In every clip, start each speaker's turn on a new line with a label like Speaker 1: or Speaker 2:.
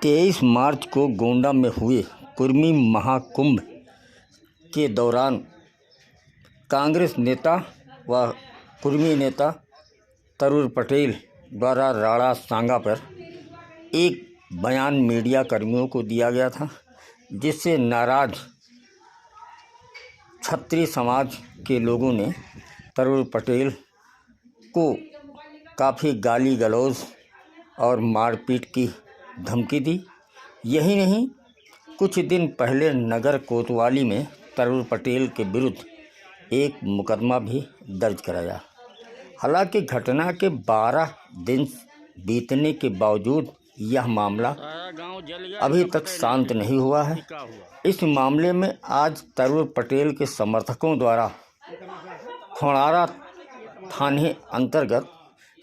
Speaker 1: 23 मार्च को गोंडा में हुए कुर्मी महाकुंभ के दौरान कांग्रेस नेता व कुर्मी नेता तरुण पटेल द्वारा राणा सांगा पर एक बयान मीडिया कर्मियों को दिया गया था, जिससे नाराज क्षत्रिय समाज के लोगों ने तरुण पटेल को काफ़ी गाली गलौज और मारपीट की धमकी दी। यही नहीं, कुछ दिन पहले नगर कोतवाली में तरुण पटेल के विरुद्ध एक मुकदमा भी दर्ज कराया। हालांकि घटना के 12 दिन बीतने के बावजूद यह मामला अभी तक शांत नहीं हुआ है। इस मामले में आज तरुण पटेल के समर्थकों द्वारा खोड़ारा थाने अंतर्गत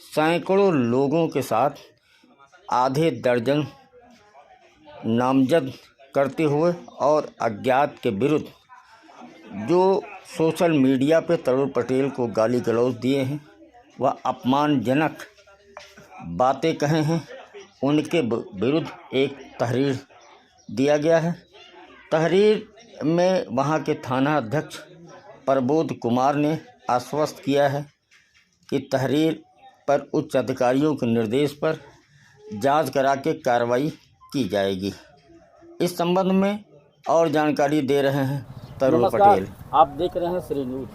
Speaker 1: सैकड़ों लोगों के साथ आधे दर्जन नामजद करते हुए और अज्ञात के विरुद्ध जो सोशल मीडिया पर तरुण पटेल को गाली गलौज दिए हैं व अपमानजनक बातें कहे हैं, उनके विरुद्ध एक तहरीर दिया गया है। तहरीर में वहां के थाना अध्यक्ष प्रबोध कुमार ने आश्वस्त किया है कि तहरीर पर उच्च अधिकारियों के निर्देश पर जांच करा के कार्रवाई की जाएगी। इस संबंध में और जानकारी दे रहे हैं तरुण पटेल।
Speaker 2: आप देख रहे हैं श्री न्यूज।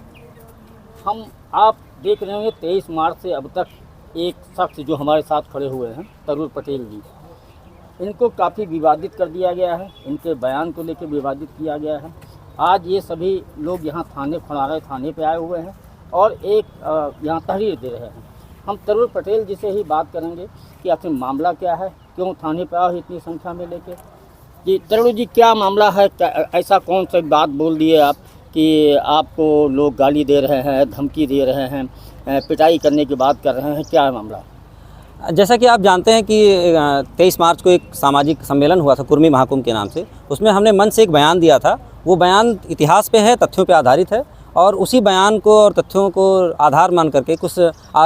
Speaker 2: आप देख रहे होंगे 23 मार्च से अब तक एक शख्स जो हमारे साथ खड़े हुए हैं तरुण पटेल जी, इनको काफ़ी विवादित कर दिया गया है। इनके बयान को लेकर विवादित किया गया है। आज ये सभी लोग यहाँ खोड़ारा थाने पे आए हुए हैं और एक यहाँ तहरीर दे रहे हैं। हम तरुण पटेल जी से ही बात करेंगे कि आखिर मामला क्या है, क्यों थाने पे आओ इतनी संख्या में लेके। जी तरुण जी, क्या मामला है? ऐसा कौन सी बात बोल दिए आप कि आपको लोग गाली दे रहे हैं, धमकी दे रहे हैं, पिटाई करने की बात कर रहे हैं? क्या है मामला?
Speaker 3: जैसा कि आप जानते हैं कि 23 मार्च को एक सामाजिक सम्मेलन हुआ था कुर्मी महाकुंभ के नाम से। उसमें हमने मंच से एक बयान दिया था। वो बयान इतिहास पे है, तथ्यों पे आधारित है और उसी बयान को और तथ्यों को आधार मान करके कुछ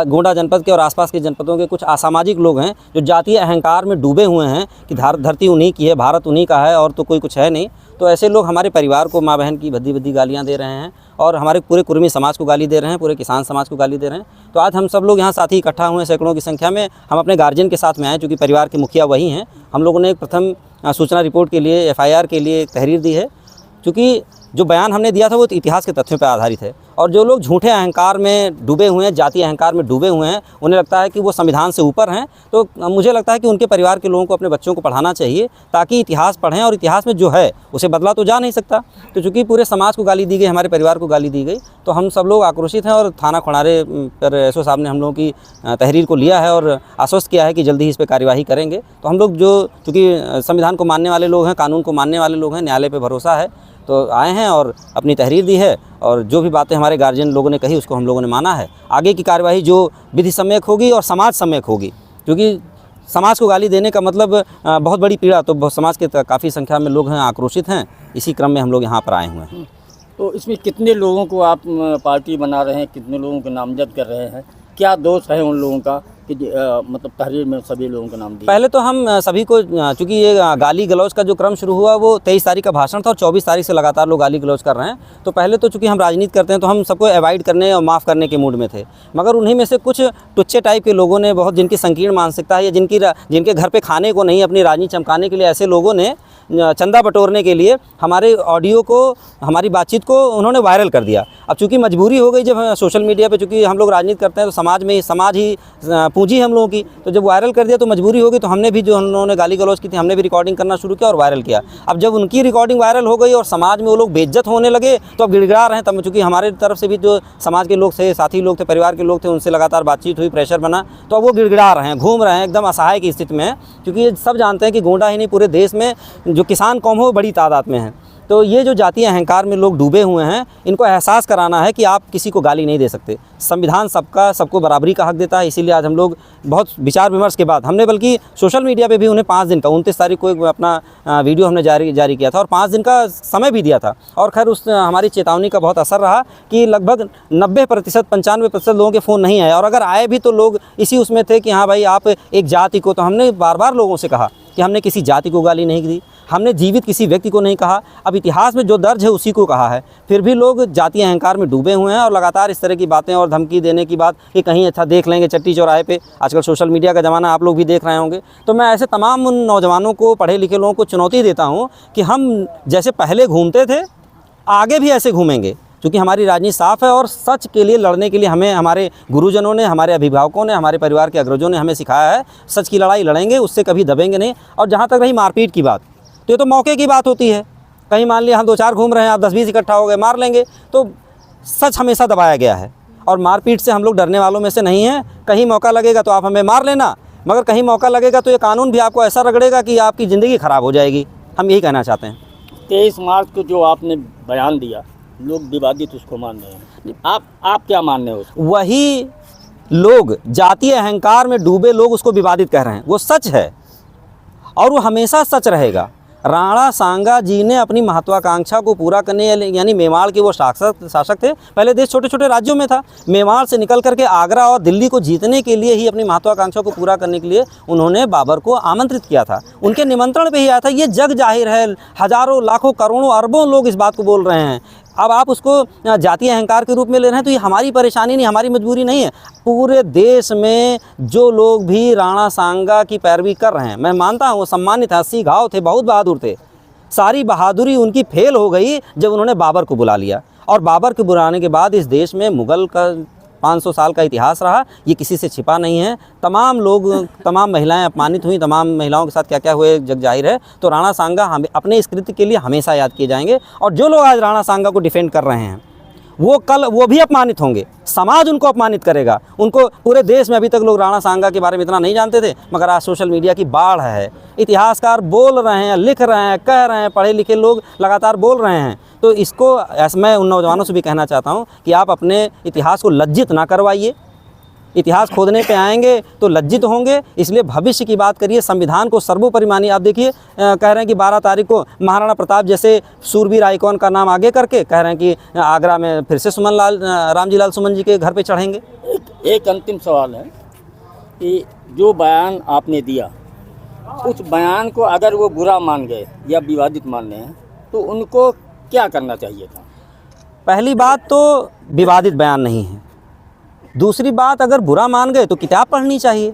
Speaker 3: गोंडा जनपद के और आसपास के जनपदों के कुछ असामाजिक लोग हैं जो जातीय अहंकार में डूबे हुए हैं कि धरती उन्हीं की है, भारत उन्हीं का है और तो कोई कुछ है नहीं। तो ऐसे लोग हमारे परिवार को, माँ बहन की भद्दी भद्दी गालियाँ दे रहे हैं और हमारे पूरे कुर्मी समाज को गाली दे रहे हैं, पूरे किसान समाज को गाली दे रहे हैं। तो आज हम सब लोग यहाँ साथी इकट्ठा हुए हैं सैकड़ों की संख्या में। हम अपने गार्जियन के साथ में आए, चूँकि परिवार के मुखिया वही हैं। हम लोगों ने एक प्रथम सूचना रिपोर्ट के लिए FIR के लिए एक तहरीर दी है, क्योंकि जो बयान हमने दिया था वो इतिहास के तथ्यों पर आधारित है। और जो लोग झूठे अहंकार में डूबे हुए हैं, जातीय अहंकार में डूबे हुए हैं, उन्हें लगता है कि वो संविधान से ऊपर हैं। तो मुझे लगता है कि उनके परिवार के लोगों को अपने बच्चों को पढ़ाना चाहिए ताकि इतिहास पढ़ें, और इतिहास में जो है उसे बदला तो जा नहीं सकता। तो चूँकि पूरे समाज को गाली दी गई, हमारे परिवार को गाली दी गई, तो हम सब लोग आक्रोशित हैं और थाना खोड़ारे पर SO साहब ने हम लोगों की तहरीर को लिया है और आश्वस्त किया है कि जल्दी ही इस पर कार्यवाही करेंगे। तो हम लोग जो चूँकि संविधान को मानने वाले लोग हैं, कानून को मानने वाले लोग हैं, न्यायालय पर भरोसा है, तो आए हैं और अपनी तहरीर दी है और जो भी बातें हमारे गार्जियन लोगों ने कही उसको हम लोगों ने माना है। आगे की कार्यवाही जो विधि सम्यक होगी और समाज सम्यक होगी, क्योंकि समाज को गाली देने का मतलब बहुत बड़ी पीड़ा, तो समाज के काफ़ी संख्या में लोग हैं, आक्रोशित हैं। इसी क्रम में हम लोग यहाँ पर आए हुए हैं।
Speaker 2: तो इसमें कितने लोगों को आप पार्टी बना रहे हैं, कितने लोगों को नामजद कर रहे हैं? क्या दोष है उन लोगों का कि मतलब तहरीर में सभी लोगों का नाम दिया?
Speaker 3: पहले तो हम सभी को, चूँकि ये गाली गलौज का जो क्रम शुरू हुआ वो 23 तारीख का भाषण था और 24 तारीख से लगातार लोग गाली गलौज कर रहे हैं। तो पहले तो चूँकि हम राजनीति करते हैं तो हम सबको अवॉइड करने और माफ़ करने के मूड में थे, मगर उन्हीं में से कुछ टुच्चे टाइप के लोगों ने, बहुत जिनकी संकीर्ण मानसिकता है या जिनके घर पर खाने को नहीं, अपनी राजनीति चमकाने के लिए, ऐसे लोगों ने चंदा बटोरने के लिए हमारे ऑडियो को, हमारी बातचीत को उन्होंने वायरल कर दिया। अब चूँकि मजबूरी हो गई, जब सोशल मीडिया पे चूँकि हम लोग राजनीति करते हैं तो समाज ही पूंजी हम लोगों की, तो जब वायरल कर दिया तो मजबूरी हो गई। तो हमने भी, जो उन्होंने गाली गलौज की थी, हमने भी रिकॉर्डिंग करना शुरू किया और वायरल किया। अब जब उनकी रिकॉर्डिंग वायरल हो गई और समाज में वो लोग बेइज्जत होने लगे तो अब गिड़गिड़ा रहे हैं। तब चूँकि हमारे तरफ से भी जो समाज के लोग थे, साथी लोग थे, परिवार के लोग थे, उनसे लगातार बातचीत हुई, प्रेशर बना, तो अब वो गिड़गिड़ा रहे हैं, घूम रहे हैं, एकदम असहाय की स्थिति में है। क्योंकि ये सब जानते हैं कि गोंडा ही नहीं, पूरे देश में जो किसान कौम हो बड़ी तादाद में है। तो ये जो जातीय अहंकार में लोग डूबे हुए हैं, इनको एहसास कराना है कि आप किसी को गाली नहीं दे सकते। संविधान सबको बराबरी का हक देता है। इसीलिए आज हम लोग बहुत विचार विमर्श के बाद हमने, बल्कि सोशल मीडिया पे भी उन्हें 5 दिन का, 29 तारीख को एक अपना वीडियो हमने जारी किया था और 5 दिन का समय भी दिया था। और खैर उस हमारी चेतावनी का बहुत असर रहा कि लगभग 90%, 95% लोगों के फ़ोन नहीं आए, और अगर आए भी तो लोग इसी उसमें थे कि हाँ भाई आप एक जाति को, तो हमने बार बार लोगों से कहा कि हमने किसी जाति को गाली नहीं दी, हमने जीवित किसी व्यक्ति को नहीं कहा। अब इतिहास में जो दर्ज है उसी को कहा है, फिर भी लोग जातीय अहंकार में डूबे हुए हैं और लगातार इस तरह की बातें और धमकी देने की बात कि कहीं अच्छा देख लेंगे चट्टी चौराहे पे। आजकल सोशल मीडिया का ज़माना, आप लोग भी देख रहे होंगे। तो मैं ऐसे तमाम उन नौजवानों को, पढ़े लिखे लोगों को चुनौती देता हूँ कि हम जैसे पहले घूमते थे आगे भी ऐसे घूमेंगे, क्योंकि हमारी राजनीति साफ़ है और सच के लिए लड़ने के लिए हमें हमारे गुरुजनों ने, हमारे अभिभावकों ने, हमारे परिवार के अग्रजों ने हमें सिखाया है। सच की लड़ाई लड़ेंगे, उससे कभी दबेंगे नहीं। और जहाँ तक रही मारपीट की बात, तो ये तो मौके की बात होती है। कहीं मान लिया हम 2-4 घूम रहे हैं, आप 10-20 इकट्ठा हो गए, मार लेंगे। तो सच हमेशा दबाया गया है और मारपीट से हम लोग डरने वालों में से नहीं हैं। कहीं मौका लगेगा तो आप हमें मार लेना, मगर कहीं मौका लगेगा तो ये कानून भी आपको ऐसा रगड़ेगा कि आपकी ज़िंदगी ख़राब हो जाएगी। हम यही कहना चाहते हैं।
Speaker 2: 23 मार्च को जो आपने बयान दिया, लोग विवादित उसको मान रहे हैं, आप क्या मान रहे हो उसको?
Speaker 3: वही लोग, जातीय अहंकार में डूबे लोग उसको विवादित कह रहे हैं। वो सच है और वो हमेशा सच रहेगा। राणा सांगा जी ने अपनी महत्वाकांक्षा को पूरा करने, यानी मेवाड़ के वो शासक थे। पहले देश छोटे छोटे राज्यों में था। मेवाड़ से निकल करके आगरा और दिल्ली को जीतने के लिए ही, अपनी महत्वाकांक्षा को पूरा करने के लिए उन्होंने बाबर को आमंत्रित किया था। उनके निमंत्रण पे ही आया था। ये जग जाहिर है, हज़ारों, लाखों, करोड़ों, अरबों लोग इस बात को बोल रहे हैं। अब आप उसको जातीय अहंकार के रूप में ले रहे हैं, तो ये हमारी परेशानी नहीं, हमारी मजबूरी नहीं है। पूरे देश में जो लोग भी राणा सांगा की पैरवी कर रहे हैं, मैं मानता हूँ वो सम्मानित है, 80 घाव थे, बहुत बहादुर थे। सारी बहादुरी उनकी फेल हो गई जब उन्होंने बाबर को बुला लिया। और बाबर के बुलाने के बाद इस देश में मुग़ल का 500 साल का इतिहास रहा, ये किसी से छिपा नहीं है। तमाम लोग, तमाम महिलाएं अपमानित हुई, तमाम महिलाओं के साथ क्या क्या हुए जग जाहिर है। तो राणा सांगा हमें अपने इस कृत्य के लिए हमेशा याद किए जाएंगे। और जो लोग आज राणा सांगा को डिफेंड कर रहे हैं, वो कल वो भी अपमानित होंगे। समाज उनको अपमानित करेगा। उनको, पूरे देश में अभी तक लोग राणा सांगा के बारे में इतना नहीं जानते थे, मगर आज सोशल मीडिया की बाढ़ है। इतिहासकार बोल रहे हैं, लिख रहे हैं, कह रहे हैं, पढ़े लिखे लोग लगातार बोल रहे हैं। तो इसको ऐसा मैं उन नौजवानों से भी कहना चाहता हूँ कि आप अपने इतिहास को लज्जित ना करवाइए। इतिहास खोदने पे आएंगे तो लज्जित होंगे। इसलिए भविष्य की बात करिए, संविधान को सर्वोपरि मानिए। आप देखिए, कह रहे हैं कि 12 तारीख को महाराणा प्रताप जैसे सूरवीर आइकॉन का नाम आगे करके कह रहे हैं कि आगरा में फिर से रामजी लाल सुमन जी के घर पे चढ़ेंगे।
Speaker 2: एक अंतिम सवाल है कि जो बयान आपने दिया, उस बयान को अगर वो बुरा मान गए या विवादित मान रहे हैं, तो उनको क्या करना चाहिए था?
Speaker 3: पहली बात तो विवादित बयान नहीं है। दूसरी बात, अगर बुरा मान गए तो किताब पढ़नी चाहिए।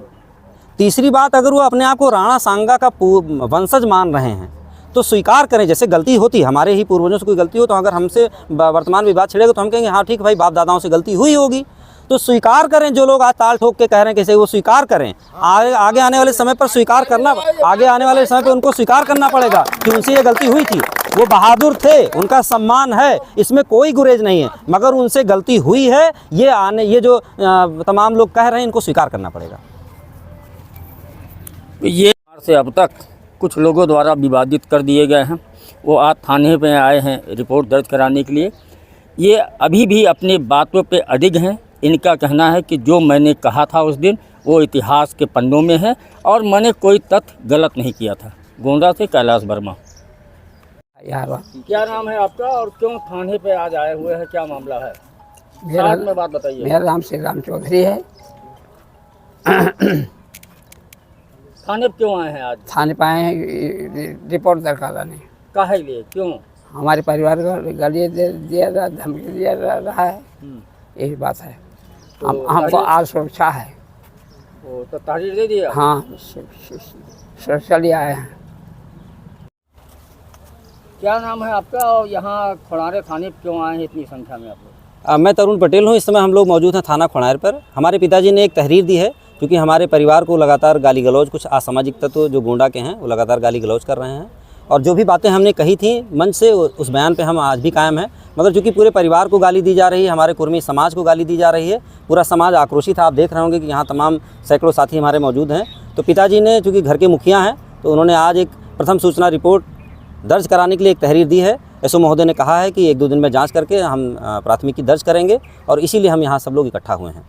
Speaker 3: तीसरी बात, अगर वो अपने आप को राणा सांगा का वंशज मान रहे हैं तो स्वीकार करें। जैसे गलती होती है, हमारे ही पूर्वजों से कोई गलती हो, तो अगर हमसे वर्तमान विवाद छिड़ेगा तो हम कहेंगे हाँ ठीक भाई, बाप दादाओं से गलती हुई होगी। तो स्वीकार करें। जो लोग आज ताल ठोक के कह रहे हैं कैसे, वो स्वीकार करें। आगे आने वाले समय पर स्वीकार करना, आगे आने वाले समय पर उनको स्वीकार करना पड़ेगा कि उनसे ये गलती हुई थी। वो बहादुर थे, उनका सम्मान है, इसमें कोई गुरेज नहीं है, मगर उनसे गलती हुई है। ये जो तमाम लोग कह रहे हैं, इनको स्वीकार करना पड़ेगा।
Speaker 2: ये से अब तक कुछ लोगों द्वारा विवादित कर दिए गए हैं। वो आज थाने पे आए हैं रिपोर्ट दर्ज कराने के लिए। ये अभी भी अपनी बातों पे अडिग हैं। इनका कहना है कि जो मैंने कहा था उस दिन, वो इतिहास के पन्नों में है और मैंने कोई तथ्य गलत नहीं किया था। गोंडा से कैलाश वर्मा। क्या नाम है आपका और क्यों थाने पे आज आए हुए हैं, क्या मामला है?
Speaker 4: मेरा
Speaker 2: में बात बताइए।
Speaker 4: मेरा नाम श्री राम चौधरी है।
Speaker 2: थाने पे क्यों आए हैं आज?
Speaker 4: थाने पे आए हैं रिपोर्ट दर्ज कराने।
Speaker 2: काहे लिए, क्यों?
Speaker 4: हमारे परिवार को गाली दिया रहा, धमकी दिया रहा है, यही बात है। हमको आज सुरक्षा है।
Speaker 2: वो तो तहरीर दे दिया?
Speaker 4: हाँ, सुरक्षा लिए आए हैं।
Speaker 2: क्या नाम है आपका और यहाँ खोड़ारे थाने पे क्यों आए हैं इतनी संख्या में आप लोग?
Speaker 3: मैं तरुण पटेल हूँ। इस समय हम लोग मौजूद हैं थाना खोड़ार पर। हमारे पिताजी ने एक तहरीर दी है, क्योंकि हमारे परिवार को लगातार गाली गलौज, कुछ असामाजिक तत्व जो गोंडा के हैं वो लगातार गाली गलौज कर रहे हैं। और जो भी बातें हमने कही थी मंच से, उस बयान पे हम आज भी कायम हैं। मगर चूँकि पूरे परिवार को गाली दी जा रही है, हमारे कुर्मी समाज को गाली दी जा रही है, पूरा समाज आक्रोशित है। आप देख रहे होंगे कि यहाँ तमाम सैकड़ों साथी हमारे मौजूद हैं। तो पिताजी ने, चूँकि घर के मुखिया हैं, तो उन्होंने आज एक प्रथम सूचना रिपोर्ट दर्ज कराने के लिए एक तहरीर दी है। एसओ महोदय ने कहा है कि 1-2 दिन में जांच करके हम प्राथमिकी दर्ज करेंगे और इसीलिए हम यहाँ सब लोग इकट्ठा हुए हैं।